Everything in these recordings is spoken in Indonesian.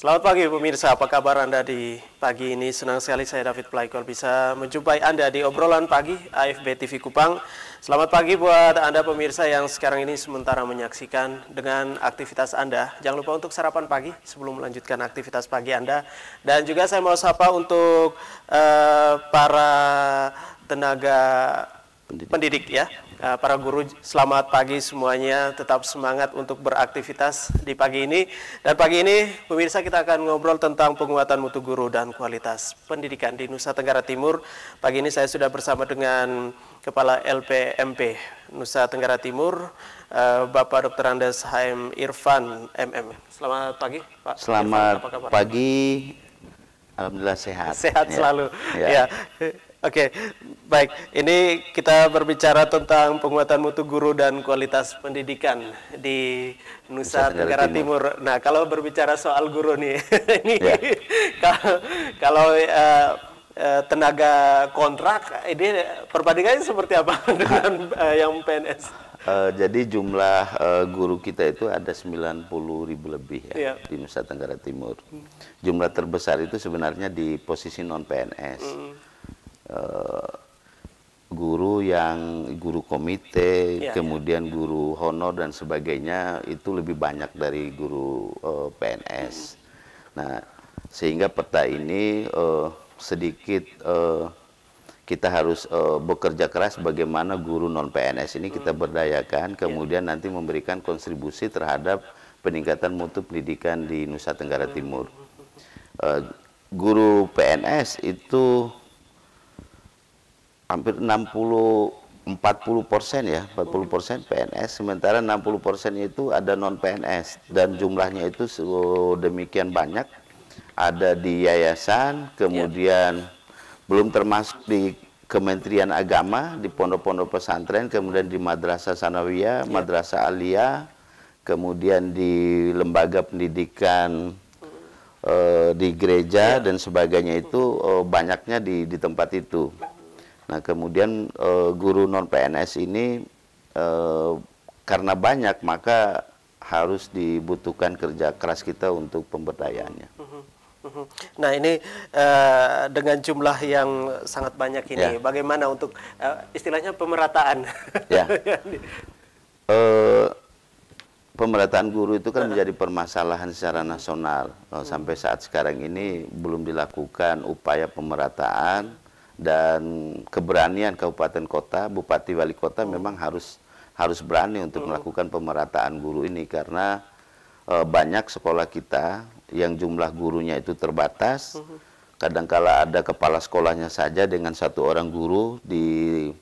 Selamat pagi pemirsa, apa kabar Anda di pagi ini? Senang sekali saya David Plaikol bisa menjumpai Anda di obrolan pagi AFB TV Kupang. Selamat pagi buat Anda pemirsa yang sekarang ini sementara menyaksikan dengan aktivitas Anda. Jangan lupa untuk sarapan pagi sebelum melanjutkan aktivitas pagi Anda. Dan juga saya mau sapa untuk para tenaga pendidik ya. Para guru, selamat pagi semuanya, tetap semangat untuk beraktivitas di pagi ini. Dan pagi ini pemirsa kita akan ngobrol tentang penguatan mutu guru dan kualitas pendidikan di Nusa Tenggara Timur. Pagi ini saya sudah bersama dengan Kepala LPMP Nusa Tenggara Timur, Bapak Dr. Andes HM Irfan MM. Selamat pagi Pak. Selamat Irfan, pagi, alhamdulillah sehat. Sehat selalu. Ya. Oke, baik. Ini kita berbicara tentang penguatan mutu guru dan kualitas pendidikan di Nusa Tenggara Timur. Nah, kalau berbicara soal guru nih, ini kalau tenaga kontrak, ini perbandingannya seperti apa dengan yang PNS? Jadi jumlah guru kita itu ada 90.000 lebih ya, di Nusa Tenggara Timur. Jumlah terbesar itu sebenarnya di posisi non PNS. Guru komite, kemudian guru honor dan sebagainya itu lebih banyak dari guru PNS. Nah, sehingga peta ini sedikit kita harus bekerja keras bagaimana guru non PNS ini kita berdayakan, kemudian nanti memberikan kontribusi terhadap peningkatan mutu pendidikan di Nusa Tenggara Timur. Guru PNS itu hampir 40% ya, 40% PNS, sementara 60% itu ada non PNS dan jumlahnya itu demikian banyak, ada di yayasan, kemudian belum termasuk di Kementerian Agama, di pondok-pondok pesantren, kemudian di Madrasah Sanawiyah, Madrasah Aliyah, kemudian di lembaga pendidikan di gereja dan sebagainya itu banyaknya di tempat itu. Nah, kemudian guru non PNS ini karena banyak maka harus dibutuhkan kerja keras kita untuk pemberdayaannya. Nah, ini dengan jumlah yang sangat banyak ini, bagaimana untuk istilahnya pemerataan? Ya. Pemerataan guru itu kan menjadi permasalahan secara nasional. Sampai saat sekarang ini belum dilakukan upaya pemerataan. Dan keberanian kabupaten kota, bupati wali kota memang harus berani untuk melakukan pemerataan guru ini, karena banyak sekolah kita yang jumlah gurunya itu terbatas. Kadangkala ada kepala sekolahnya saja dengan satu orang guru di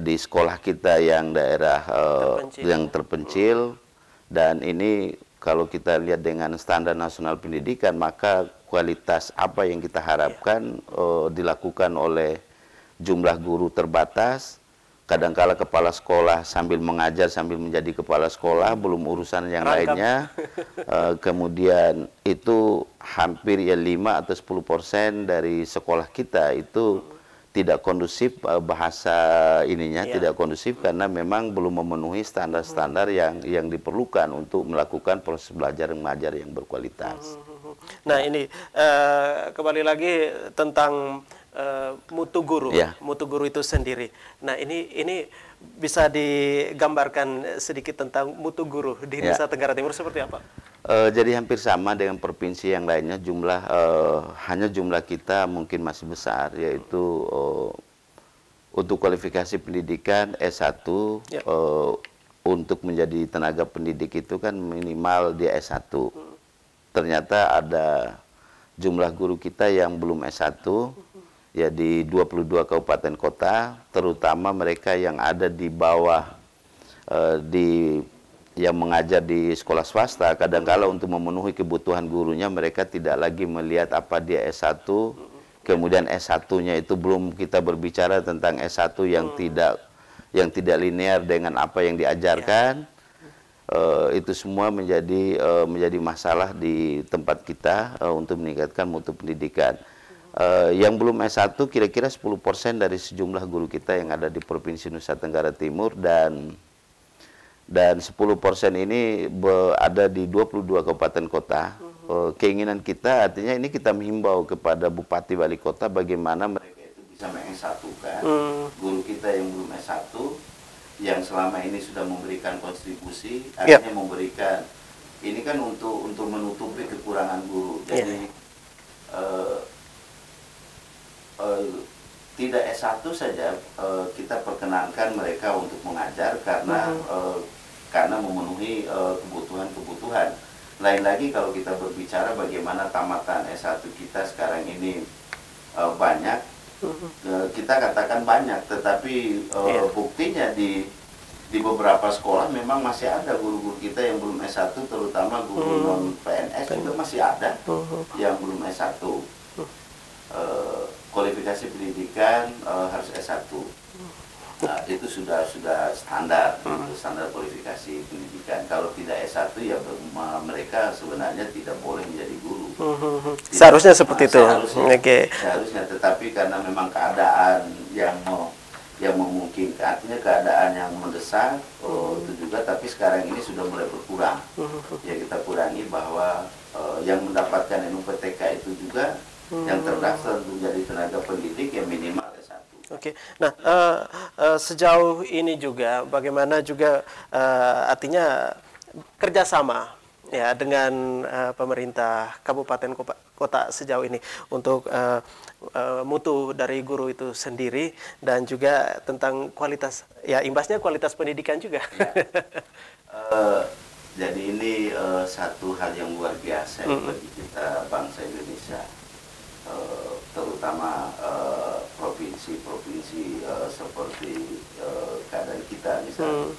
sekolah kita yang daerah yang terpencil, dan ini kalau kita lihat dengan standar nasional pendidikan, maka kualitas apa yang kita harapkan dilakukan oleh jumlah guru terbatas. Kadangkala kepala sekolah sambil mengajar sambil menjadi kepala sekolah, belum urusan yang lainnya. Kemudian itu hampir ya 5 atau 10% dari sekolah kita itu tidak kondusif, bahasa ininya tidak kondusif karena memang belum memenuhi standar-standar yang diperlukan untuk melakukan proses belajar mengajar yang berkualitas. Nah, ini kembali lagi tentang mutu guru, mutu guru itu sendiri. Nah, ini bisa digambarkan sedikit tentang mutu guru di Nusa Tenggara Timur seperti apa? Jadi hampir sama dengan provinsi yang lainnya, hanya jumlah kita mungkin masih besar, yaitu untuk kualifikasi pendidikan S1 untuk menjadi tenaga pendidik itu kan minimal dia S1. Ternyata ada jumlah guru kita yang belum S1 ya di 22 kabupaten kota, terutama mereka yang ada di bawah yang mengajar di sekolah swasta. Kadangkala untuk memenuhi kebutuhan gurunya mereka tidak lagi melihat apa dia S1, kemudian S1-nya itu belum kita berbicara tentang S1 yang tidak linear dengan apa yang diajarkan. Itu semua menjadi masalah di tempat kita untuk meningkatkan mutu pendidikan. Yang belum S1 kira-kira 10% dari sejumlah guru kita yang ada di Provinsi Nusa Tenggara Timur, dan 10% ini ada di 22 kabupaten kota. keinginan kita artinya ini kita menghimbau kepada bupati wali kota bagaimana mereka itu bisa meng-S1-kan guru kita yang belum S1 yang selama ini sudah memberikan kontribusi, artinya memberikan ini kan untuk menutupi kekurangan guru. Jadi tidak S1 saja kita perkenankan mereka untuk mengajar karena memenuhi kebutuhan-kebutuhan. Lain lagi kalau kita berbicara bagaimana tamatan S1 kita sekarang ini banyak, kita katakan banyak, tetapi buktinya di beberapa sekolah memang masih ada guru-guru kita yang belum S1, terutama guru non PNS juga masih ada yang belum S1. Kualifikasi pendidikan harus S1. Nah, itu sudah standar, standar kualifikasi pendidikan. Kalau tidak S1 ya mereka sebenarnya tidak boleh menjadi guru. Seharusnya seperti itu. Seharusnya, tetapi karena memang keadaan yang memungkinkan, artinya keadaan yang mendesak itu juga, tapi sekarang ini sudah mulai berkurang. Ya kita kurangi bahwa yang mendapatkan NUPTK itu juga yang terdaftar menjadi tenaga pendidik yang minimal S1. Oke. Nah, sejauh ini juga bagaimana juga artinya kerjasama ya dengan pemerintah kabupaten kota sejauh ini untuk mutu dari guru itu sendiri dan juga tentang kualitas, ya imbasnya kualitas pendidikan juga. Jadi ini satu hal yang luar biasa bagi kita bangsa Indonesia. Terutama provinsi-provinsi seperti keadaan kita misalnya,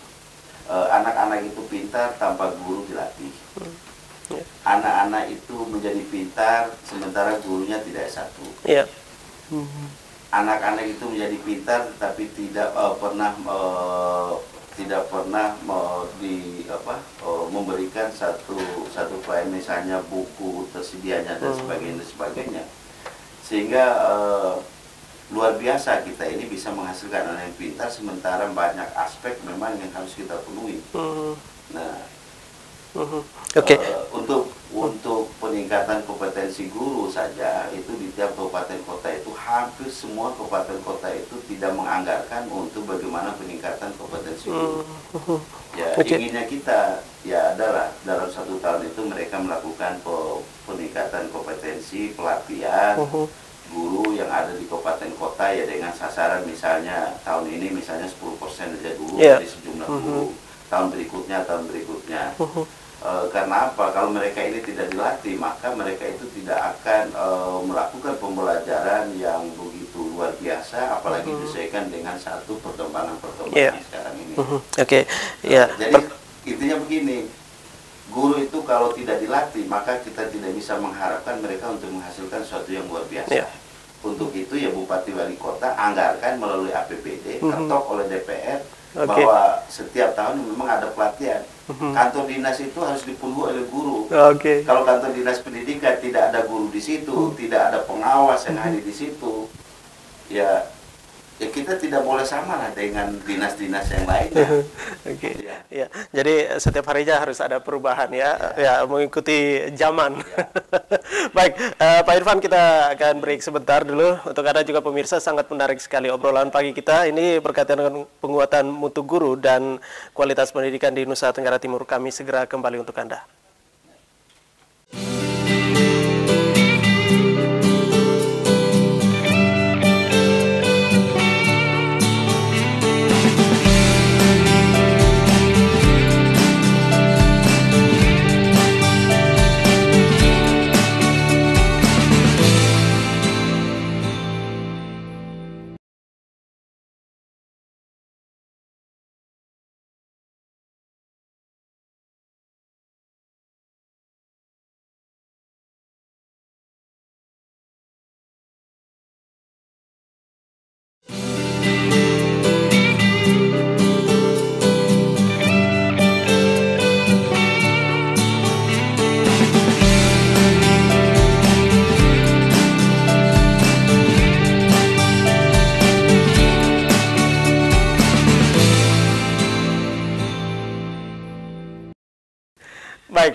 anak-anak itu pintar tanpa guru dilatih. Anak-anak itu menjadi pintar sementara gurunya tidak S1. Anak-anak itu menjadi pintar tetapi tidak pernah memberikan satu pelayanan, misalnya buku tersedianya dan sebagainya. Sehingga luar biasa kita ini bisa menghasilkan anak yang pintar sementara banyak aspek memang yang harus kita penuhi. Nah, untuk peningkatan kompetensi guru saja itu di tiap kabupaten kota itu hampir semua kabupaten kota itu tidak menganggarkan untuk bagaimana peningkatan kompetensi guru. Ya, inginnya kita ya adalah dalam 1 tahun itu mereka melakukan peningkatan kompetensi pelatihan guru yang ada di kabupaten kota, ya dengan sasaran misalnya tahun ini misalnya 10% saja guru dari sejumlah guru, tahun berikutnya. Karena apa? Kalau mereka ini tidak dilatih, maka mereka itu tidak akan melakukan pembelajaran yang begitu luar biasa, apalagi disesuaikan dengan satu perkembangan sekarang ini. Jadi intinya begini, guru itu kalau tidak dilatih, maka kita tidak bisa mengharapkan mereka untuk menghasilkan sesuatu yang luar biasa. Untuk itu ya Bupati Wali Kota anggarkan melalui APBD, ketok oleh DPR, bahwa setiap tahun memang ada pelatihan. Kantor dinas itu harus dipenuhi oleh guru. Kalau kantor dinas pendidikan tidak ada guru di situ, tidak ada pengawas yang hadir di situ, ya kita tidak boleh sama lah dengan dinas-dinas yang lainnya. Ya, jadi setiap harinya harus ada perubahan ya mengikuti zaman. Baik, Pak Irfan, kita akan break sebentar dulu. Untuk Anda juga pemirsa, sangat menarik sekali obrolan pagi kita ini berkaitan dengan penguatan mutu guru dan kualitas pendidikan di Nusa Tenggara Timur. Kami segera kembali untuk Anda.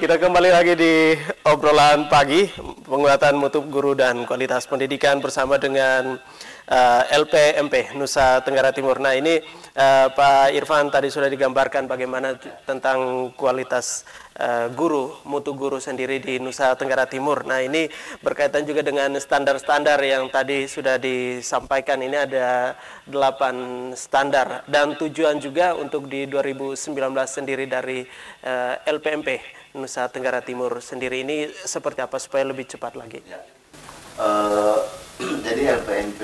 Baik, kita kembali lagi di obrolan pagi, penguatan mutu guru dan kualitas pendidikan bersama dengan LPMP Nusa Tenggara Timur. Nah, ini Pak Irfan tadi sudah digambarkan bagaimana tentang kualitas guru, mutu guru sendiri di Nusa Tenggara Timur. Nah, ini berkaitan juga dengan standar-standar yang tadi sudah disampaikan. Ini ada 8 standar dan tujuan juga untuk di 2019 sendiri dari LPMP Nusa Tenggara Timur sendiri ini seperti apa supaya lebih cepat lagi? Ya. Jadi LPMP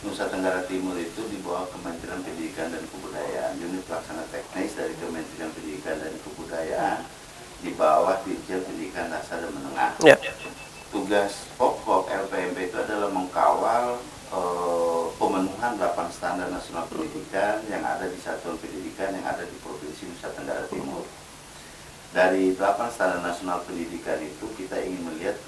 Nusa Tenggara Timur itu di bawah Kementerian Pendidikan dan Kebudayaan, unit pelaksana teknis dari Kementerian Pendidikan dan Kebudayaan, di bawah Dirjen Pendidikan Dasar dan Menengah. Ya. Tugas pokok LPMP itu adalah mengkawal pemenuhan 8 standar nasional pendidikan yang ada di satuan pendidikan yang ada di Provinsi Nusa Tenggara Timur. Dari 8 standar nasional pendidikan itu kita ingin melihat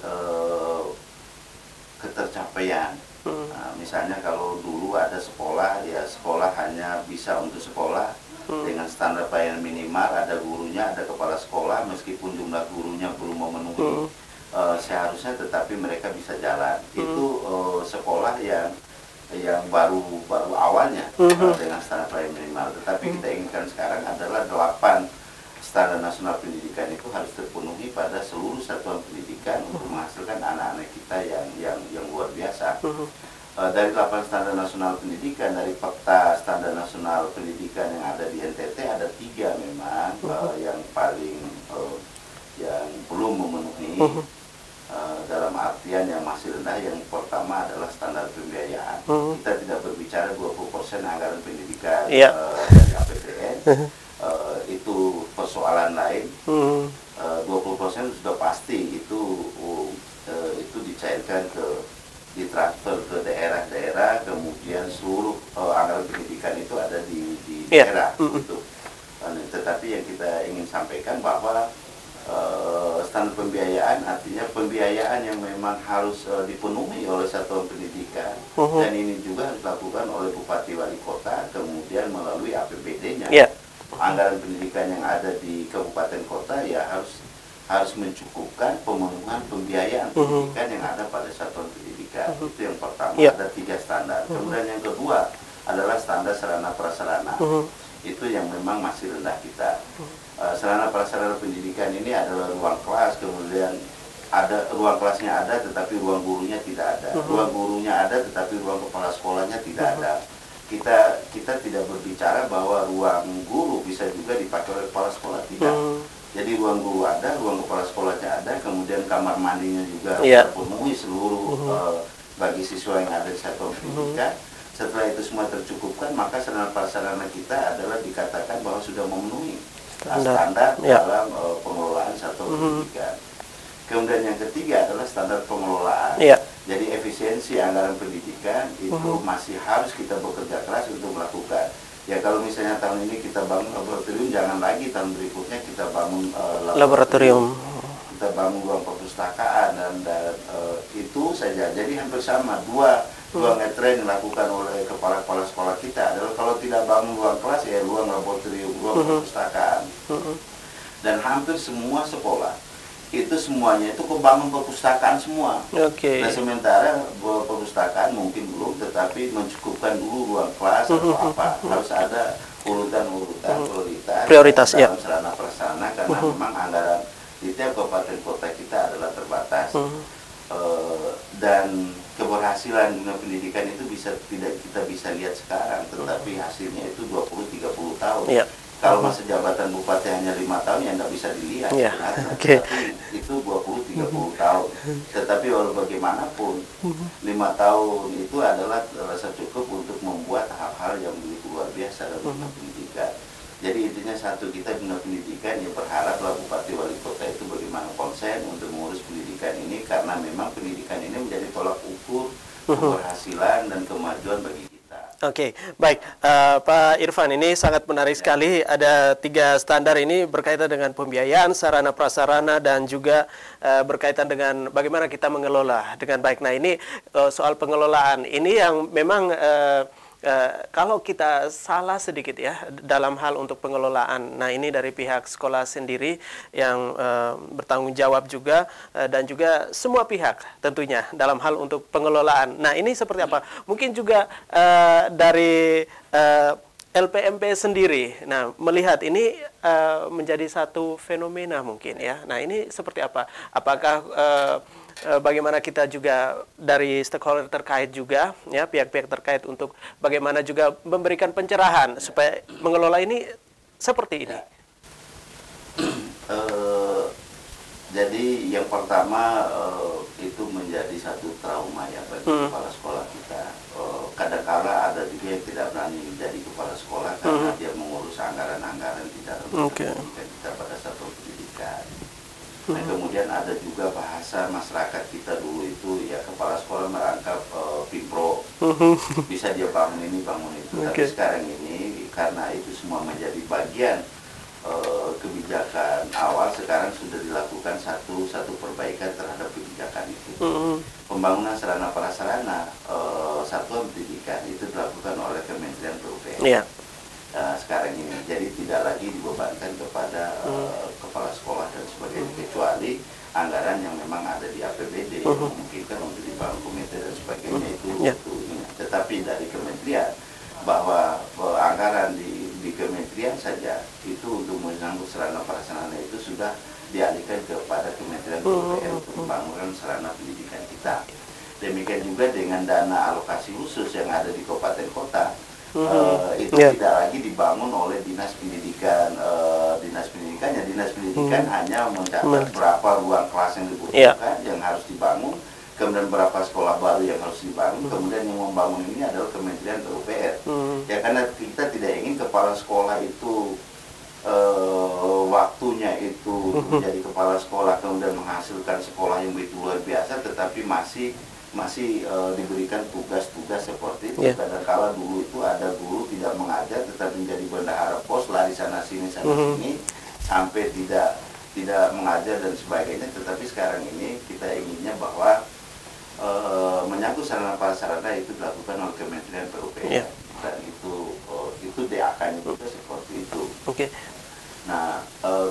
ketercapaian. Nah, misalnya kalau dulu ada sekolah, ya sekolah hanya bisa untuk sekolah dengan standar pelayanan minimal, ada gurunya, ada kepala sekolah, meskipun jumlah gurunya belum memenuhi seharusnya, tetapi mereka bisa jalan. Itu sekolah yang baru awalnya dengan standar pelayanan minimal. Tetapi kita inginkan sekarang adalah 8 standar nasional pendidikan itu harus terpenuhi pada seluruh satuan pendidikan untuk menghasilkan anak-anak kita yang luar biasa. Dari 8 standar nasional pendidikan, dari peta standar nasional pendidikan yang ada di NTT ada 3 memang yang paling yang belum memenuhi, dalam artian yang masih rendah. Yang pertama adalah standar pembiayaan. Kita tidak berbicara 20% anggaran pendidikan dari APBN. Itu persoalan lain. 20% sudah pasti itu dicairkan ditransfer ke daerah-daerah, kemudian seluruh anggaran pendidikan itu ada di daerah. Gitu. Tetapi yang kita ingin sampaikan bahwa standar pembiayaan artinya pembiayaan yang memang harus dipenuhi oleh satuan pendidikan, dan ini juga harus dilakukan oleh Bupati Wali Kota, kemudian melalui APBD-nya. Anggaran pendidikan yang ada di kabupaten kota ya harus mencukupkan pemenuhan pembiayaan pendidikan yang ada pada satuan pendidikan. Itu yang pertama, ada 3 standar. Kemudian yang kedua adalah standar sarana prasarana. Itu yang memang masih rendah kita. Sarana prasarana pendidikan ini adalah ruang kelas, kemudian ada ruang kelasnya ada tetapi ruang gurunya tidak ada. Ruang gurunya ada tetapi ruang kepala sekolahnya tidak ada. Kita tidak berbicara bahwa ruang guru bisa juga dipakai oleh kepala sekolah, tidak. Jadi ruang guru ada, ruang kepala sekolahnya ada, kemudian kamar mandinya juga terpenuhi seluruh bagi siswa yang ada di satuan pendidikan. Setelah itu semua tercukupkan, maka sarana prasarana kita adalah dikatakan bahwa sudah memenuhi standar dalam pengelolaan satuan pendidikan. Kemudian yang ketiga adalah standar pengelolaan. Jadi efisiensi anggaran pendidikan itu masih harus kita bekerja keras untuk melakukan. Ya kalau misalnya tahun ini kita bangun laboratorium, jangan lagi tahun berikutnya kita bangun laboratorium. Kita bangun ruang perpustakaan dan itu saja. Jadi hampir sama. Dua ngetren yang dilakukan oleh kepala-kepala sekolah kita adalah kalau tidak bangun ruang kelas ya ruang laboratorium, ruang perpustakaan. Dan hampir semua sekolah itu semuanya itu kebangun perpustakaan semua. Nah sementara perpustakaan mungkin belum, tetapi mencukupkan dulu ruang kelas atau apa. Harus ada urutan-urutan prioritas dalam sarana prasarana, karena memang anggaran di tiap kabupaten kota kita adalah terbatas. Dan keberhasilan dunia pendidikan itu tidak kita bisa lihat sekarang, tetapi hasilnya itu 20-30 tahun. Kalau masa jabatan bupati hanya 5 tahun ya tidak bisa dilihat. Tapi itu 20-30 tahun. Tetapi walau bagaimanapun 5 tahun itu adalah rasa cukup untuk membuat hal-hal yang begitu luar biasa dalam dunia pendidikan. Jadi intinya satu, kita dunia pendidikan yang berharaplah Bupati Wali Kota itu bagaimana konsen untuk mengurus pendidikan ini, karena memang pendidikan ini menjadi tolak ukur keberhasilan dan kemajuan bagi kita. Baik, Pak Irfan, ini sangat menarik sekali. Ada 3 standar ini berkaitan dengan pembiayaan, sarana prasarana, dan juga berkaitan dengan bagaimana kita mengelola dengan baik. Nah, ini soal pengelolaan ini yang memang kalau kita salah sedikit ya dalam hal untuk pengelolaan, nah ini dari pihak sekolah sendiri yang bertanggung jawab juga dan juga semua pihak tentunya dalam hal untuk pengelolaan. Nah ini seperti apa? Mungkin juga dari LPMP sendiri, nah melihat ini menjadi satu fenomena mungkin ya. Nah ini seperti apa? Apakah bagaimana kita juga dari stakeholder terkait juga, ya pihak-pihak terkait untuk bagaimana juga memberikan pencerahan supaya mengelola ini seperti ini? Jadi yang pertama itu menjadi satu trauma ya bagi kepala sekolah kita. Kadang-kala ada juga yang tidak berani menjadi kepala sekolah karena dia mengurus anggaran-anggaran di dalam pendidikan kita pada satu pendidikan. Nah kemudian ada juga bahasa masyarakat kita dulu itu ya kepala sekolah merangkap pimpro, bisa dia bangun ini bangun itu. Tapi sekarang ini karena itu semua menjadi bagian kebijakan awal, sekarang sudah dilakukan satu perbaikan terhadap kebijakan itu. Pembangunan sarana prasarana satuan pendidikan itu dilakukan oleh Kementerian PUPR. Sekarang ini jadi tidak lagi dibebankan kepada kepala sekolah dan sebagainya, kecuali anggaran yang memang ada di APBD yang memungkinkan untuk dibangun komite dan sebagainya itu. Tetapi dari kementerian bahwa anggaran di kementerian saja itu untuk menyangkut sarana prasarana itu sudah dialihkan kepada Kementerian PUPR untuk pembangunan sarana pendidikan kita. Demikian juga dengan dana alokasi khusus yang ada di kabupaten kota, itu tidak lagi dibangun oleh dinas pendidikan. Dinas pendidikan hanya mencatat berapa ruang kelas yang dibutuhkan yang harus dibangun, kemudian berapa sekolah baru yang harus dibangun, kemudian yang membangun ini adalah Kementerian PUPR. Ya karena kita tidak ingin kepala sekolah itu waktunya itu menjadi kepala sekolah kemudian menghasilkan sekolah yang begitu luar biasa, tetapi masih diberikan tugas-tugas seperti itu. Kadang-kala dulu itu ada guru tidak mengajar tetapi menjadi bendahara pos, lari sana sini sampai tidak mengajar dan sebagainya. Tetapi sekarang ini kita inginnya bahwa menyangkut sarana prasarana itu dilakukan oleh Kementerian PUPR dan itu DAK-nya juga seperti itu. Nah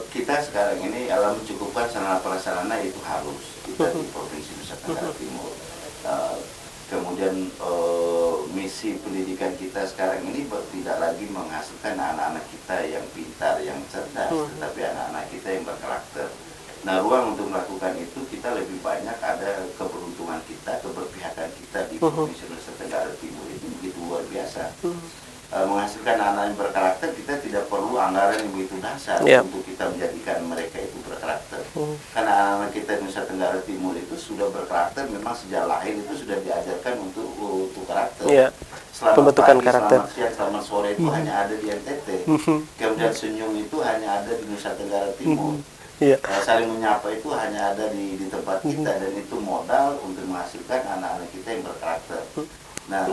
kita sekarang ini alam mencukupkan sarana prasarana itu harus kita di Provinsi Nusa Tenggara Timur. Kemudian misi pendidikan kita sekarang ini tidak lagi menghasilkan anak-anak kita yang pintar, yang cerdas, tetapi anak-anak kita yang berkarakter. Nah ruang untuk melakukan itu kita lebih banyak ada keberuntungan kita, keberpihakan kita di Provinsi Nusa Tenggara Timur itu begitu luar biasa. Menghasilkan anak yang berkarakter, kita tidak perlu anggaran yang begitu dasar untuk kita menjadikan mereka itu berkarakter. Karena anak-anak kita di Nusa Tenggara Timur itu sudah berkarakter, memang sejak lahir itu sudah diajarkan untuk karakter. Selamat pembentukan pagi, karakter. selamat siang, selamat sore itu hanya ada di NTT. Kemudian senyum itu hanya ada di Nusa Tenggara Timur. Saling menyapa itu hanya ada di tempat kita, dan itu modal untuk menghasilkan anak-anak kita yang berkarakter. Nah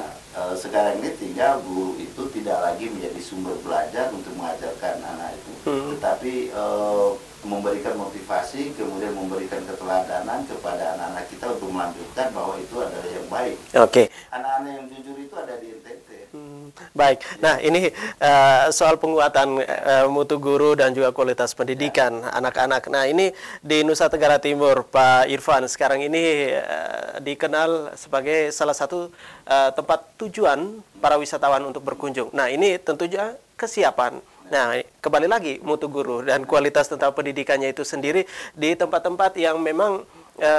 sekarang ini tinggal guru itu tidak lagi menjadi sumber belajar untuk mengajarkan anak itu, tetapi memberikan motivasi, kemudian memberikan keteladanan kepada anak-anak kita untuk melanjutkan bahwa itu adalah yang baik. Anak-anak yang jujur itu ada di NTT. Baik, nah ini soal penguatan mutu guru dan juga kualitas pendidikan anak-anak. Nah ini di Nusa Tenggara Timur, Pak Irfan, sekarang ini dikenal sebagai salah satu tempat tujuan para wisatawan untuk berkunjung. Nah ini tentunya kesiapan. Nah kembali lagi mutu guru dan kualitas tentang pendidikannya itu sendiri di tempat-tempat yang memang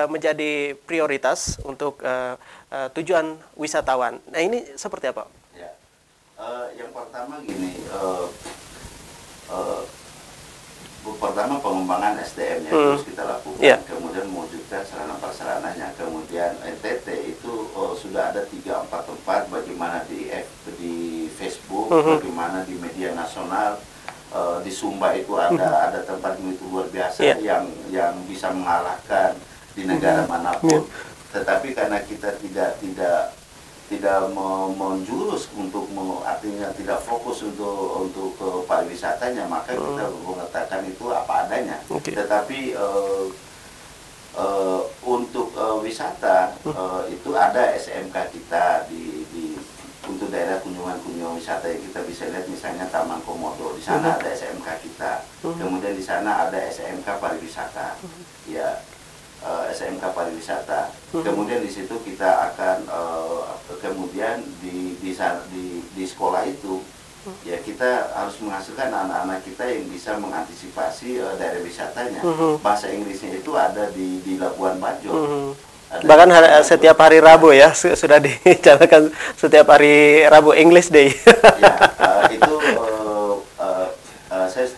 menjadi prioritas untuk tujuan wisatawan. Nah ini seperti apa? Yang pertama gini, pertama pengembangan SDM-nya terus kita lakukan, kemudian mewujudkan sarana prasarananya, kemudian NTT itu sudah ada 3-4 tempat, bagaimana di Facebook, bagaimana di media nasional, di Sumba itu ada tempat itu luar biasa yang bisa mengalahkan di negara manapun. Tetapi karena kita tidak menjurus untuk artinya tidak fokus untuk ke pariwisatanya, maka kita mengatakan itu apa adanya. Tetapi untuk wisata itu ada SMK kita untuk untuk daerah kunjungan wisata yang kita bisa lihat, misalnya Taman Komodo, di sana ada SMK kita, kemudian di sana ada SMK pariwisata, ya, SMK pariwisata. Kemudian di situ kita akan kemudian di sekolah itu ya kita harus menghasilkan anak-anak kita yang bisa mengantisipasi daerah wisatanya. Bahasa Inggrisnya itu ada di Labuan Bajo. Bahkan setiap hari Rabu ya sudah dicanangkan setiap hari Rabu English Day. Ya, itu saya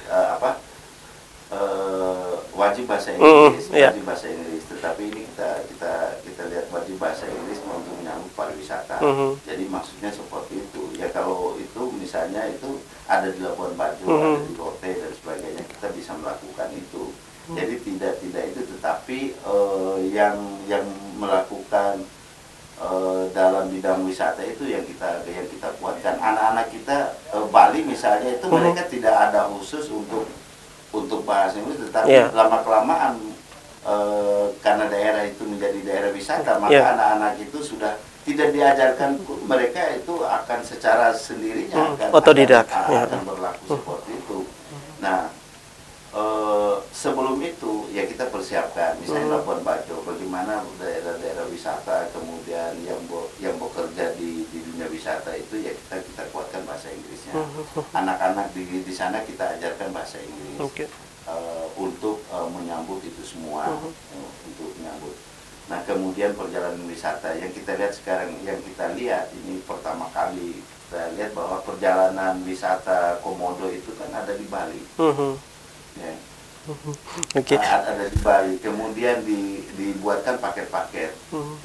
wajib bahasa Inggris, wajib bahasa Inggris. Tetapi ini kita lihat wajib bahasa Inggris untuk menyambut pariwisata. Jadi maksudnya seperti itu. Ya kalau itu misalnya itu ada di Labuan Bajo, ada di Rote dan sebagainya, kita bisa melakukan itu. Jadi tidak itu, tetapi yang melakukan dalam bidang wisata itu yang kita kuatkan. Anak-anak kita Bali misalnya itu mereka tidak ada khusus untuk bahasa Inggris, tetapi lama kelamaan karena daerah itu menjadi daerah wisata, maka anak-anak itu sudah tidak diajarkan, mereka itu akan secara sendirinya otodidak akan berlaku seperti itu. Nah, sebelum itu ya kita persiapkan misalnya Labuan Bajo, bagaimana daerah-daerah wisata kemudian yang bekerja di dunia wisata itu ya kita kuatkan bahasa Inggrisnya. Anak-anak di sana kita ajarkan bahasa Inggris untuk menyambut itu semua, untuk menyambut. Nah kemudian perjalanan wisata yang kita lihat sekarang, yang kita lihat ini pertama kali kita lihat bahwa perjalanan wisata Komodo itu kan ada di Bali. Ya. Ada di Bali, kemudian dibuatkan paket-paket.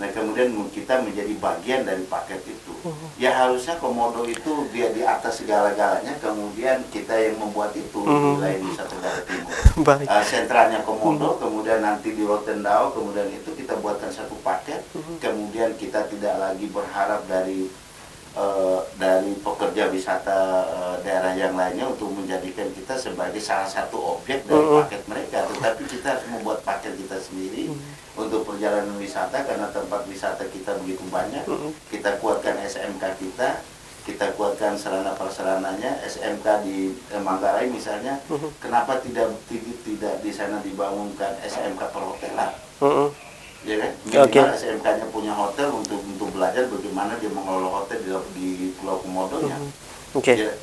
Nah kemudian kita menjadi bagian dari paket itu. Ya harusnya Komodo itu dia di atas segala-galanya, kemudian kita yang membuat itu di wilayah Nusa Tenggara Timur. Sentralnya Komodo, kemudian nanti di Rotendao, kemudian itu kita buatkan satu paket. Kemudian kita tidak lagi berharap dari pekerja wisata daerah yang lainnya untuk menjadikan kita sebagai salah satu objek dari paket mereka, tetapi kita harus membuat paket kita sendiri untuk perjalanan wisata, karena tempat wisata kita begitu banyak. Kita kuatkan SMK kita kuatkan sarana prasarananya. SMK di Manggarai misalnya, kenapa tidak di sana dibangunkan SMK perhotelan? Ya kan? Minimal SMK-nya punya hotel untuk belajar bagaimana dia mengelola hotel di Pulau Komodonya. Ya,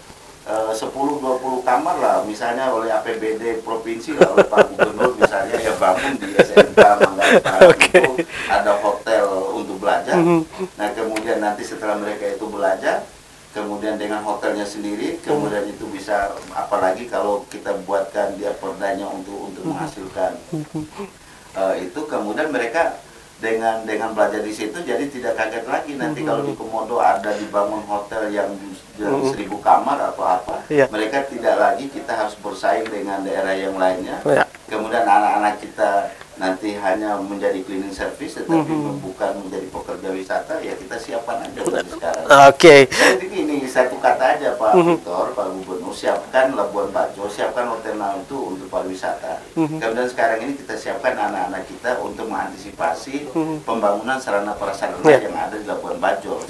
10-20 kamar lah misalnya oleh APBD provinsi lah, oleh Pak Gubernur misalnya ya bangun di SMK Manggarai itu ada hotel untuk belajar. Nah kemudian nanti setelah mereka itu belajar, kemudian dengan hotelnya sendiri, kemudian itu bisa, apalagi kalau kita buatkan dia perdanya untuk menghasilkan itu, kemudian mereka dengan belajar di situ jadi tidak kaget lagi nanti kalau di Komodo ada dibangun hotel yang 1.000 kamar atau apa, mereka tidak lagi kita harus bersaing dengan daerah yang lainnya. Kemudian anak-anak kita nanti hanya menjadi cleaning service, tetapi bukan menjadi pekerja wisata, ya kita siapkan aja dari sekarang. Jadi ini satu kata aja Pak Victor, Pak Gubernur, siapkan Labuan Bajo, siapkan hotel itu untuk pariwisata. Kemudian sekarang ini kita siapkan anak-anak kita untuk mengantisipasi pembangunan sarana prasarana yang ada di Labuan Bajo.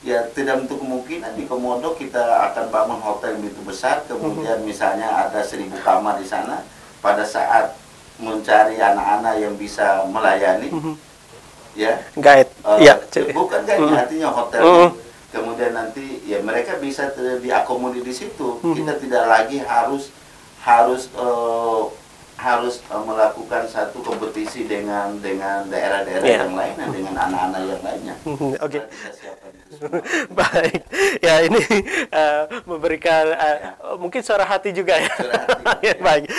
Ya tidak untuk kemungkinan di Komodo kita akan bangun hotel yang begitu besar, kemudian misalnya ada 1.000 kamar di sana. Pada saat mencari anak-anak yang bisa melayani, ya guide, bukan guide, artinya hotelnya. Kemudian nanti ya mereka bisa diakomodir di situ. Kita tidak lagi harus melakukan satu kompetisi dengan daerah-daerah yang lain dan dengan anak-anak yang lainnya. Baik, ya ini memberikan mungkin suara hati juga ya. Baik,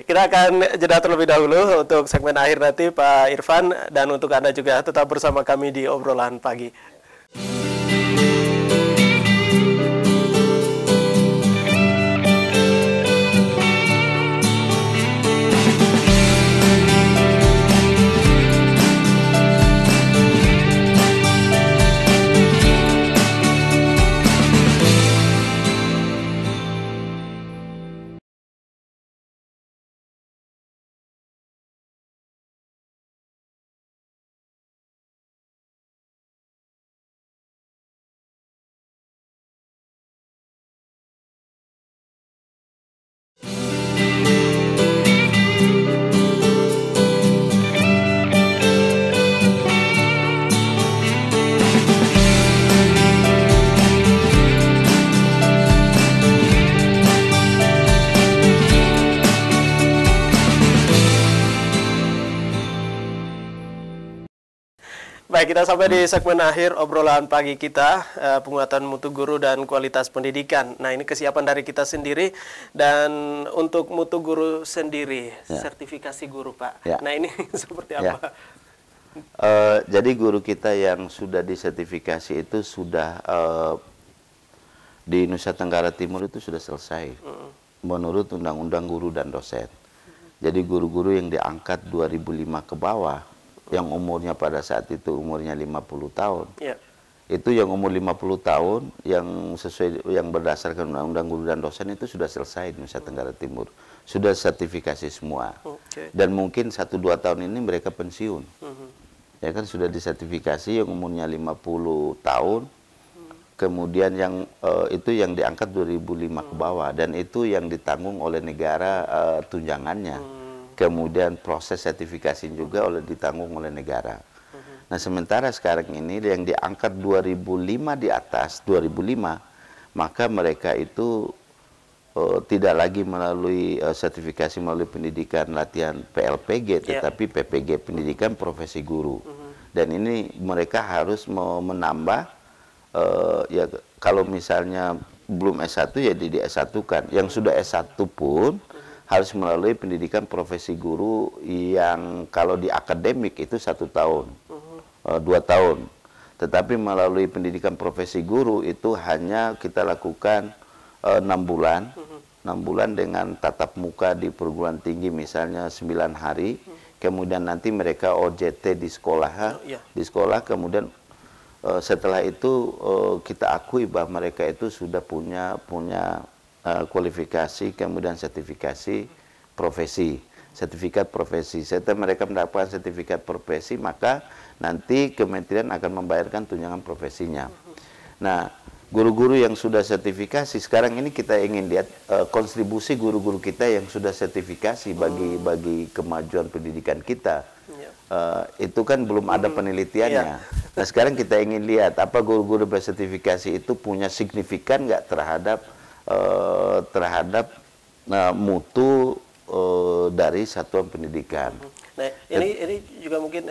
kita akan jeda terlebih dahulu untuk segmen akhir nanti Pak Irfan, dan untuk Anda juga tetap bersama kami di obrolan pagi. Baik, kita sampai di segmen akhir obrolan pagi kita, penguatan mutu guru dan kualitas pendidikan. Nah, ini kesiapan dari kita sendiri, dan untuk mutu guru sendiri, sertifikasi guru, Pak. Ya. Nah, ini seperti apa? Jadi guru kita yang sudah disertifikasi itu sudah di Nusa Tenggara Timur itu sudah selesai menurut Undang-Undang Guru dan Dosen. Jadi guru-guru yang diangkat 2005 ke bawah, yang umurnya pada saat itu umurnya 50 tahun. Ya. Itu yang umur 50 tahun yang sesuai yang berdasarkan Undang-Undang Guru dan Dosen itu sudah selesai di Nusa Tenggara Timur. Sudah sertifikasi semua. Dan mungkin 1-2 tahun ini mereka pensiun. Ya kan sudah disertifikasi yang umurnya 50 tahun. Kemudian yang itu yang diangkat 2005 ke bawah, dan itu yang ditanggung oleh negara tunjangannya. Kemudian proses sertifikasi juga ditanggung oleh negara. Nah, sementara sekarang ini yang diangkat 2005 di atas, 2005, maka mereka itu tidak lagi melalui sertifikasi melalui pendidikan latihan PLPG, tetapi PPG, pendidikan profesi guru. Dan ini mereka harus menambah, ya kalau misalnya belum S1 ya di S1 kan. Yang sudah S1 pun harus melalui pendidikan profesi guru yang kalau di akademik itu 1 tahun, 2 tahun. Tetapi melalui pendidikan profesi guru itu hanya kita lakukan 6 bulan. 6 bulan dengan tatap muka di perguruan tinggi misalnya 9 hari. Kemudian nanti mereka OJT di sekolah, kemudian setelah itu kita akui bahwa mereka itu sudah punya kualifikasi, kemudian sertifikasi profesi, sertifikat profesi. Setelah mereka mendapatkan sertifikat profesi, maka nanti kementerian akan membayarkan tunjangan profesinya. Nah, guru-guru yang sudah sertifikasi, sekarang ini kita ingin lihat kontribusi guru-guru kita yang sudah sertifikasi bagi kemajuan pendidikan kita. Itu kan belum ada penelitiannya. Nah, sekarang kita ingin lihat apa guru-guru bersertifikasi itu punya signifikan nggak terhadap mutu dari satuan pendidikan. Nah, ini juga mungkin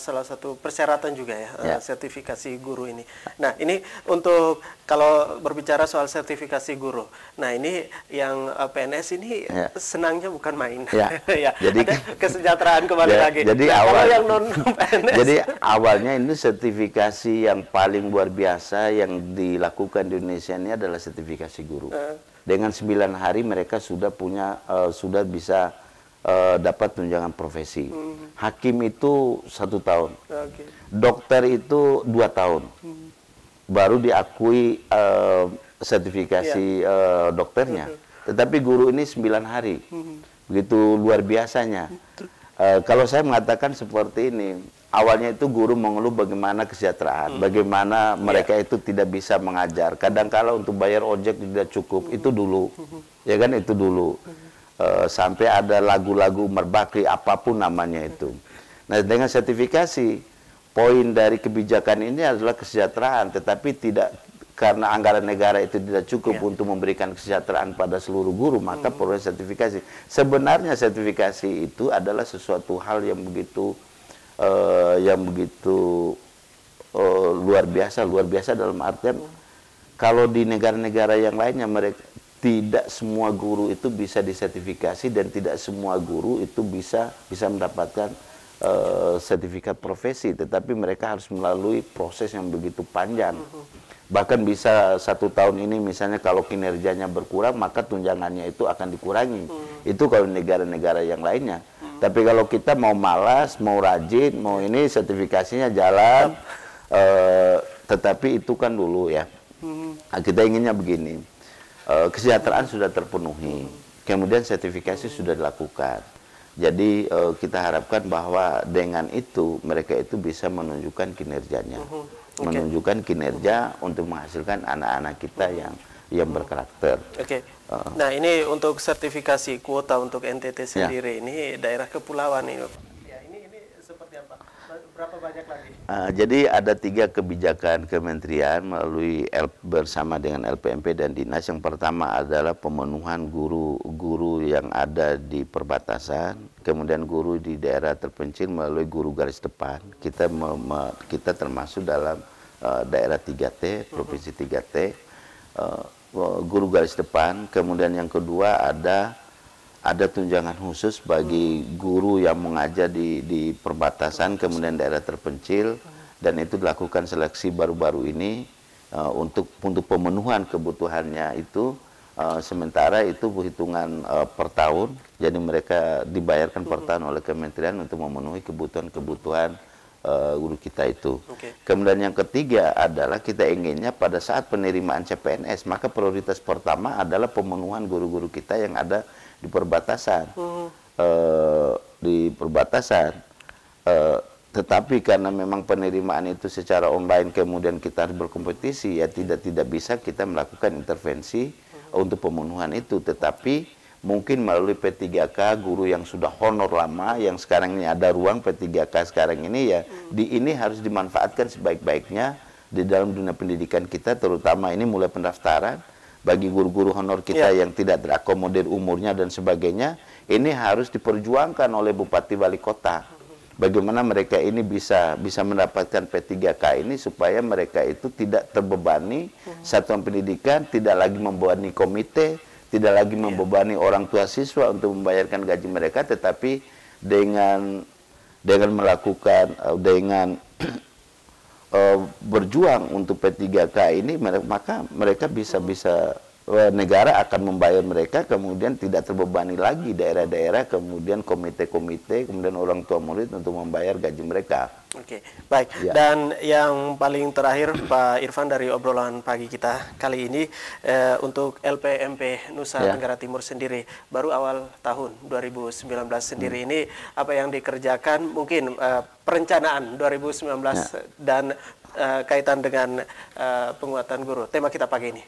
salah satu persyaratan juga ya, sertifikasi guru ini. Nah, ini untuk kalau berbicara soal sertifikasi guru. Nah, ini yang PNS ini senangnya bukan main. Ya, jadi ada kesejahteraan kembali lagi. Jadi kalau yang non PNS. Jadi awalnya ini sertifikasi yang paling luar biasa yang dilakukan di Indonesia ini adalah sertifikasi guru. Dengan 9 hari mereka sudah bisa dapat tunjangan profesi. Hakim itu 1 tahun. Dokter itu 2 tahun. Baru diakui sertifikasi dokternya. Tetapi guru ini 9 hari. Begitu luar biasanya. Kalau saya mengatakan seperti ini, awalnya itu guru mengeluh bagaimana kesejahteraan, bagaimana mereka itu tidak bisa mengajar. Kadang-kala untuk bayar ojek tidak cukup, itu dulu. Ya kan, itu dulu. Sampai ada lagu-lagu Umar Bakri, apapun namanya itu. Nah, dengan sertifikasi, poin dari kebijakan ini adalah kesejahteraan, tetapi tidak karena anggaran negara itu tidak cukup untuk memberikan kesejahteraan pada seluruh guru, maka perlu sertifikasi. Sebenarnya sertifikasi itu adalah sesuatu hal yang begitu luar biasa dalam artian kalau di negara-negara yang lainnya mereka tidak semua guru itu bisa disertifikasi dan tidak semua guru itu bisa mendapatkan sertifikat profesi, tetapi mereka harus melalui proses yang begitu panjang. Bahkan bisa 1 tahun ini misalnya kalau kinerjanya berkurang maka tunjangannya itu akan dikurangi. Itu kalau negara-negara yang lainnya. Tapi kalau kita mau malas, mau rajin, mau ini sertifikasinya jalan, tetapi itu kan dulu ya. Nah, kita inginnya begini. Kesejahteraan sudah terpenuhi, kemudian sertifikasi sudah dilakukan. Jadi kita harapkan bahwa dengan itu mereka itu bisa menunjukkan kinerjanya, menunjukkan kinerja untuk menghasilkan anak-anak kita yang berkarakter. Nah, ini untuk sertifikasi kuota untuk NTT sendiri, ini daerah kepulauan ini. Ini seperti apa? Berapa banyak lagi? Jadi ada 3 kebijakan kementerian melalui bersama dengan LPMP dan Dinas. Yang pertama adalah pemenuhan guru-guru yang ada di perbatasan. kemudian guru di daerah terpencil melalui guru garis depan. Kita termasuk dalam daerah 3T, provinsi 3T, guru garis depan. Kemudian yang kedua ada tunjangan khusus bagi guru yang mengajar di perbatasan, kemudian daerah terpencil, dan itu dilakukan seleksi baru-baru ini untuk pemenuhan kebutuhannya itu. Sementara itu hitungan per tahun, jadi mereka dibayarkan per tahun oleh kementerian untuk memenuhi kebutuhan guru kita itu. Kemudian yang ketiga adalah kita inginnya pada saat penerimaan CPNS, maka prioritas pertama adalah pemenuhan guru-guru kita yang ada di perbatasan. Tetapi karena memang penerimaan itu secara online, kemudian kita harus berkompetisi, ya tidak bisa kita melakukan intervensi untuk pemenuhan itu. Tetapi mungkin melalui P3K, guru yang sudah honor lama, yang sekarang ini ada ruang P3K sekarang ini, ya ini harus dimanfaatkan sebaik-baiknya di dalam dunia pendidikan kita, terutama ini mulai pendaftaran bagi guru-guru honor kita yang tidak terakomodir umurnya dan sebagainya. Ini harus diperjuangkan oleh Bupati Wali Kota. Bagaimana mereka ini bisa mendapatkan P3K ini supaya mereka itu tidak terbebani satuan pendidikan, tidak lagi membebani komite, tidak lagi membebani orang tua siswa untuk membayarkan gaji mereka, tetapi dengan melakukan berjuang untuk P3K ini, maka mereka bisa negara akan membayar mereka, kemudian tidak terbebani lagi daerah-daerah, kemudian komite-komite, kemudian orang tua murid untuk membayar gaji mereka. Oke, baik. Ya. Dan yang paling terakhir, Pak Irfan, dari obrolan pagi kita kali ini, untuk LPMP Nusa Tenggara Timur sendiri, baru awal tahun 2019 sendiri ini, apa yang dikerjakan, mungkin perencanaan 2019 dan kaitan dengan penguatan guru. Tema kita pagi ini.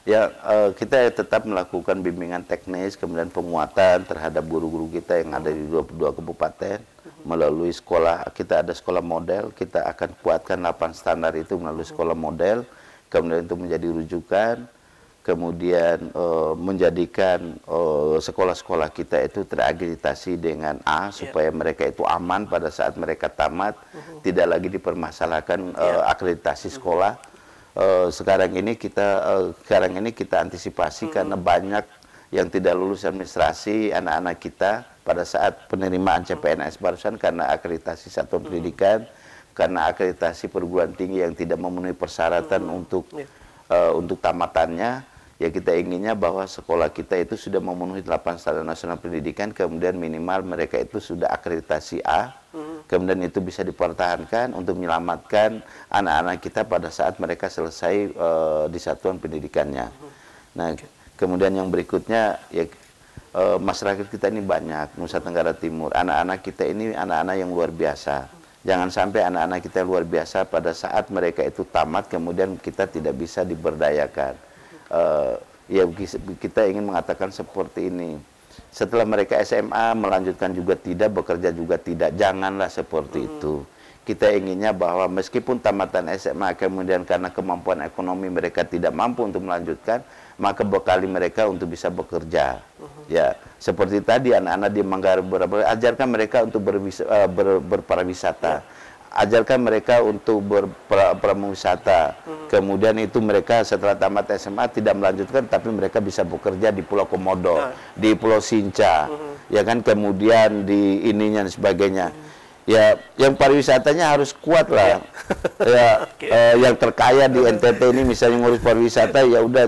Ya, kita tetap melakukan bimbingan teknis, kemudian penguatan terhadap guru-guru kita yang ada di 22 kabupaten melalui sekolah. Kita ada sekolah model, kita akan kuatkan 8 standar itu melalui sekolah model, kemudian itu menjadi rujukan, kemudian menjadikan sekolah-sekolah kita itu terakreditasi dengan A, supaya mereka itu aman pada saat mereka tamat, tidak lagi dipermasalahkan akreditasi sekolah. Sekarang ini kita antisipasi karena banyak yang tidak lulus administrasi anak-anak kita pada saat penerimaan CPNS barusan, karena akreditasi satuan pendidikan, karena akreditasi perguruan tinggi yang tidak memenuhi persyaratan untuk tamatannya. Ya, kita inginnya bahwa sekolah kita itu sudah memenuhi 8 standar nasional pendidikan, kemudian minimal mereka itu sudah akreditasi A, kemudian itu bisa dipertahankan untuk menyelamatkan anak-anak kita pada saat mereka selesai di satuan pendidikannya. Nah, kemudian yang berikutnya, ya masyarakat kita ini banyak, Nusa Tenggara Timur, anak-anak kita ini anak-anak yang luar biasa. Jangan sampai anak-anak kita luar biasa pada saat mereka itu tamat, kemudian kita tidak bisa diberdayakan. Ya, kita ingin mengatakan seperti ini. Setelah mereka SMA melanjutkan juga tidak, bekerja juga tidak, janganlah seperti itu. Kita inginnya bahwa meskipun tamatan SMA kemudian karena kemampuan ekonomi mereka tidak mampu untuk melanjutkan, maka bekali mereka untuk bisa bekerja. Ya, seperti tadi anak-anak di Manggarai, ajarkan mereka untuk berpariwisata. Ajarkan mereka untuk berpramuwisata. Kemudian itu mereka setelah tamat SMA tidak melanjutkan, tapi mereka bisa bekerja di Pulau Komodo, di Pulau Sinca, ya kan, kemudian di ininya dan sebagainya. Ya, yang pariwisatanya harus kuat lah. Ya, yang terkaya di NTT ini misalnya ngurus pariwisata, ya udah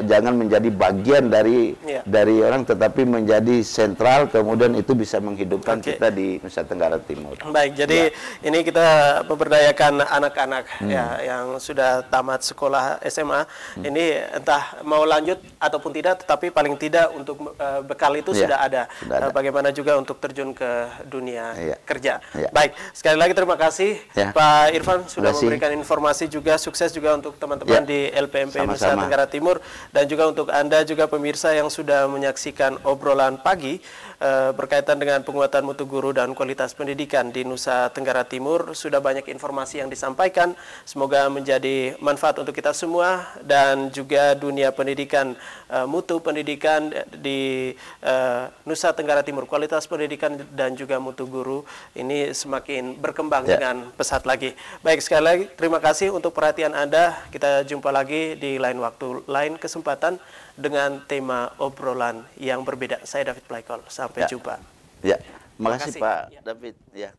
jangan menjadi bagian dari orang, tetapi menjadi sentral, kemudian itu bisa menghidupkan kita di Nusa Tenggara Timur. Baik, jadi ini kita memberdayakan anak-anak yang sudah tamat sekolah SMA, ini entah mau lanjut ataupun tidak, tetapi paling tidak untuk bekal itu sudah ada. Bagaimana juga untuk terjun ke dunia kerja. Baik, sekali lagi terima kasih Pak Irfan sudah memberikan informasi juga, sukses juga untuk teman-teman di LPMP Nusa Tenggara Timur, dan juga untuk Anda juga pemirsa yang sudah menyaksikan obrolan pagi berkaitan dengan penguatan mutu guru dan kualitas pendidikan di Nusa Tenggara Timur. Sudah banyak informasi yang disampaikan, semoga menjadi manfaat untuk kita semua dan juga dunia pendidikan, mutu pendidikan di Nusa Tenggara Timur, kualitas pendidikan dan juga mutu guru ini semakin berkembang dengan pesat lagi. Baik, sekali lagi terima kasih untuk perhatian Anda. Kita jumpa lagi di lain waktu, lain kesempatan dengan tema obrolan yang berbeda. Saya David Plaikol. Sampai jumpa. Ya, makasih Pak David. Ya.